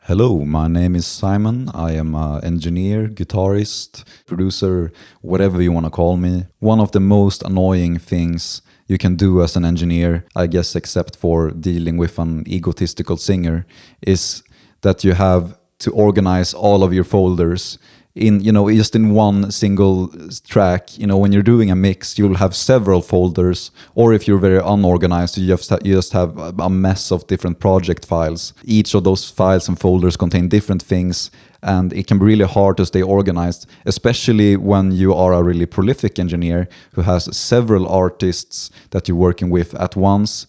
Hello, my name is Simon. I am an engineer, guitarist, producer, whatever you want to call me. One of the most annoying things you can do as an engineer, I guess except for dealing with an egotistical singer, is that you have to organize all of your folders in, just in one single track. When you're doing a mix, you'll have several folders, or if you're very unorganized, you just have a mess of different project files. Each of those files and folders contain different things, and it can be really hard to stay organized, especially when you are a really prolific engineer who has several artists that you're working with at once,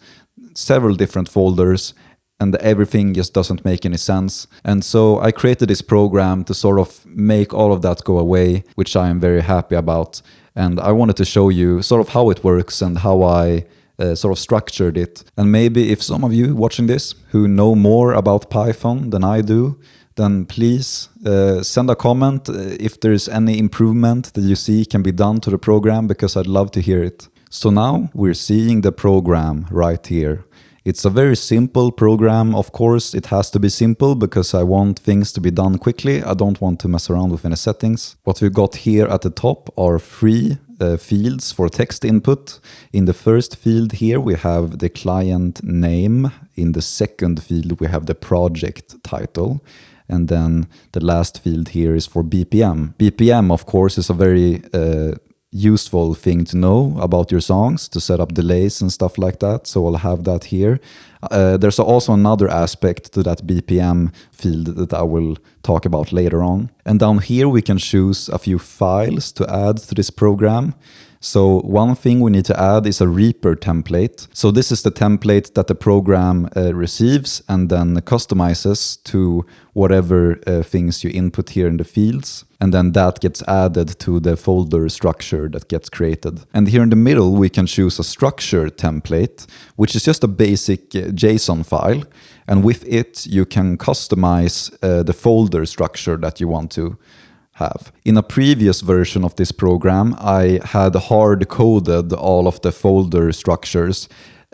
several different folders, and everything just doesn't make any sense. And so I created this program to sort of make all of that go away, which I am very happy about. And I wanted to show you sort of how it works and how I sort of structured it. And maybe if some of you watching this who know more about Python than I do, then please send a comment if there's any improvement that you see can be done to the program, because I'd love to hear it. So now we're seeing the program right here. It's a very simple program. Of course, it has to be simple because I want things to be done quickly. I don't want to mess around with any settings. What we've got here at the top are three fields for text input. In the first field here, we have the client name. In the second field, we have the project title. And then the last field here is for BPM. BPM, of course, is a very useful thing to know about your songs, to set up delays and stuff like that. So I'll have that here. There's also another aspect to that BPM field that I will talk about later on. And down here we can choose a few files to add to this program. So one thing we need to add is a Reaper template. So this is the template that the program receives and then customizes to whatever things you input here in the fields. And then that gets added to the folder structure that gets created. And here in the middle, we can choose a structure template, which is just a basic JSON file. And with it, you can customize the folder structure that you want to have. In a previous version of this program, I had hard-coded all of the folder structures,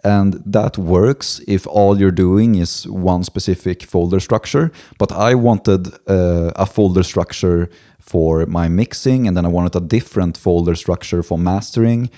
and that works if all you're doing is one specific folder structure. But I wanted a folder structure for my mixing, and then I wanted a different folder structure for mastering,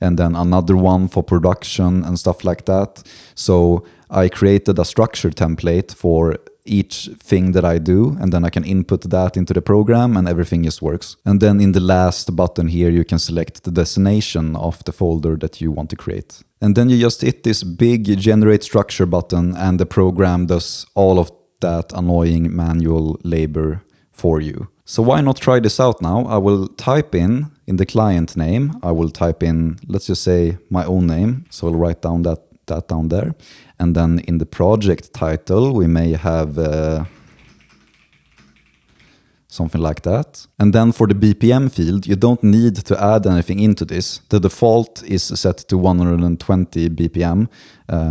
and then another one for production and stuff like that. So I created a structure template for each thing that I do, and then I can input that into the program and everything just works. And then in the last button here, you can select the destination of the folder that you want to create. And then you just hit this big generate structure button, and the program does all of that annoying manual labor for you. So why not try this out now? I will type in the client name, I will type in, let's just say, my own name. So I'll write down that down there. And then in the project title, we may have something like that. And then for the BPM field, you don't need to add anything into this. The default is set to 120 BPM,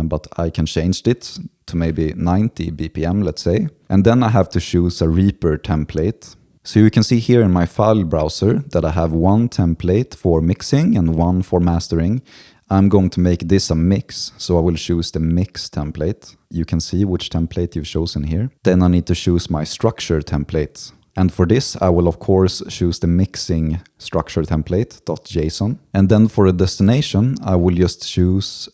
but I can change it to maybe 90 BPM, let's say. And then I have to choose a Reaper template. So you can see here in my file browser that I have one template for mixing and one for mastering. I'm going to make this a mix, so I will choose the mix template. You can see which template you've chosen here. Then I need to choose my structure template. And for this, I will of course choose the mixing structure template.json. And then for a destination, I will just choose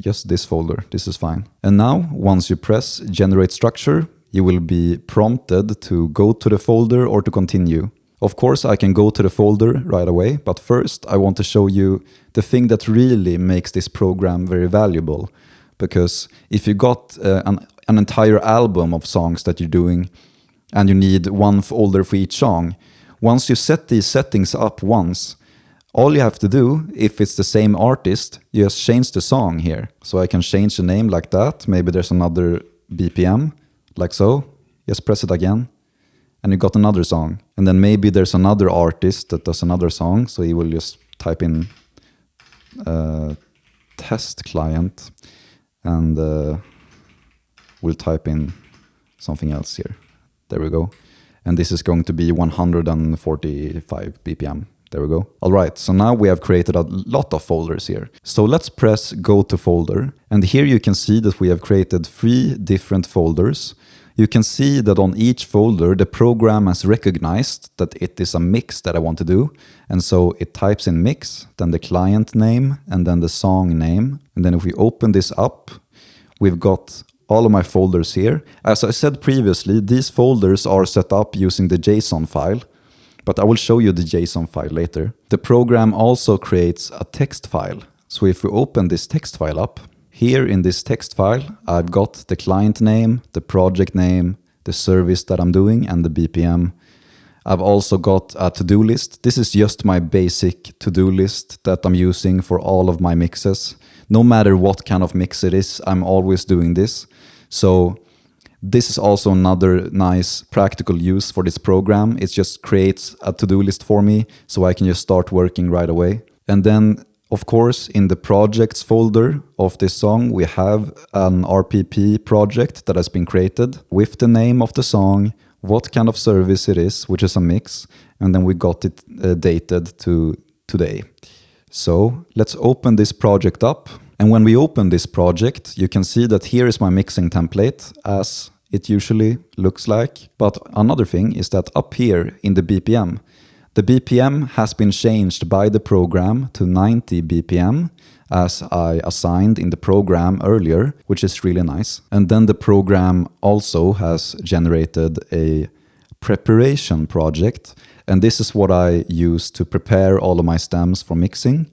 just this folder. This is fine. And now, once you press generate structure, you will be prompted to go to the folder or to continue. Of course, I can go to the folder right away, but first I want to show you the thing that really makes this program very valuable. Because if you got an entire album of songs that you're doing and you need one folder for each song, once you set these settings up once, all you have to do, if it's the same artist, you just change the song here. So I can change the name like that. Maybe there's another BPM, like so. Just press it again. And you got another song. And then maybe there's another artist that does another song. So you will just type in test client. And we'll type in something else here. There we go. And this is going to be 145 BPM. There we go. All right, so now we have created a lot of folders here. So let's press go to folder. And here you can see that we have created 3 different folders. you can see that on each folder the program has recognized that it is a mix that I want to do, and so it types in mix, then the client name, and then the song name. And then if we open this up, we've got all of my folders here. As I said previously, these folders are set up using the JSON file, but I will show you the JSON file later. The program also creates a text file. So if we open this text file up, here in this text file, I've got the client name, the project name, the service that I'm doing, and the BPM. I've also got a to-do list. This is just my basic to-do list that I'm using for all of my mixes. No matter what kind of mix it is, I'm always doing this. So this is also another nice practical use for this program. It just creates a to-do list for me, so I can just start working right away. And then, of course, in the projects folder of this song, we have an RPP project that has been created with the name of the song, what kind of service it is, which is a mix, and then we got it dated to today. So let's open this project up. And when we open this project, you can see that here is my mixing template as it usually looks like. But another thing is that up here in the BPM has been changed by the program to 90 BPM as I assigned in the program earlier, which is really nice. And then the program also has generated a preparation project. And this is what I use to prepare all of my stems for mixing.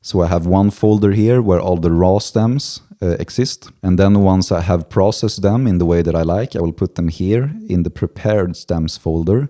So I have one folder here where all the raw stems exist. And then once I have processed them in the way that I like, I will put them here in the prepared stems folder,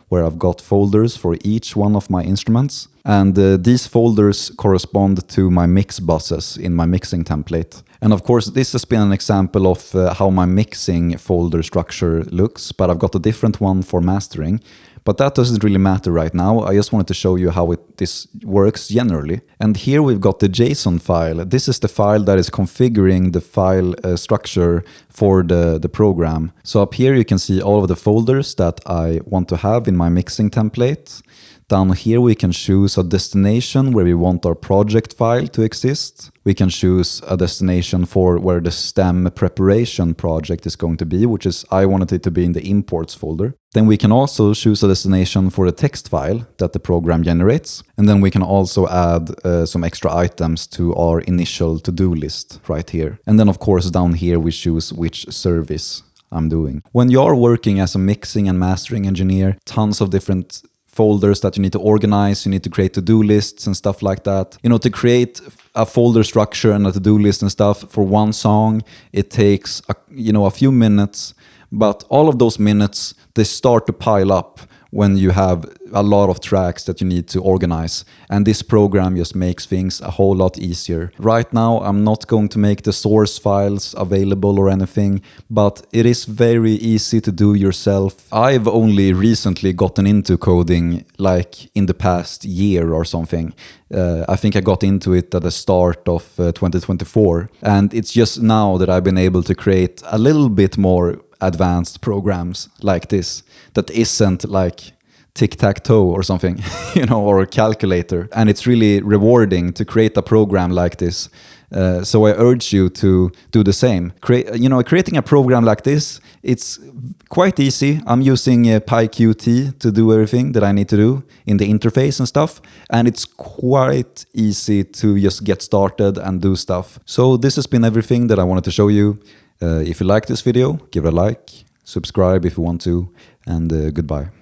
where I've got folders for each one of my instruments. And these folders correspond to my mix buses in my mixing template. And of course, this has been an example of how my mixing folder structure looks, but I've got a different one for mastering. But that doesn't really matter right now. I just wanted to show you how this works generally. And here we've got the JSON file. This is the file that is configuring the file structure for the program. So up here you can see all of the folders that I want to have in my mixing template. Down here we can choose a destination where we want our project file to exist. We can choose a destination for where the stem preparation project is going to be, which is I wanted it to be in the imports folder. Then we can also choose a destination for the text file that the program generates. And then we can also add some extra items to our initial to-do list right here. And then of course down here we choose which service I'm doing. When you're working as a mixing and mastering engineer, tons of different folders that you need to organize, you need to create to-do lists and stuff like that. You know, to create a folder structure and a to-do list and stuff for one song, it takes a few minutes, but all of those minutes, they start to pile up when you have a lot of tracks that you need to organize. And this program just makes things a whole lot easier. Right now, I'm not going to make the source files available or anything, but it is very easy to do yourself. I've only recently gotten into coding, like in the past year or something. I think I got into it at the start of 2024. And it's just now that I've been able to create a little bit more advanced programs like this that isn't like tic-tac-toe or something, or a calculator. And it's really rewarding to create a program like this. So I urge you to do the same. Creating a program like this, it's quite easy. I'm using PyQt to do everything that I need to do in the interface and stuff. And it's quite easy to just get started and do stuff. So this has been everything that I wanted to show you. If you like this video, give it a like, subscribe if you want to, and goodbye.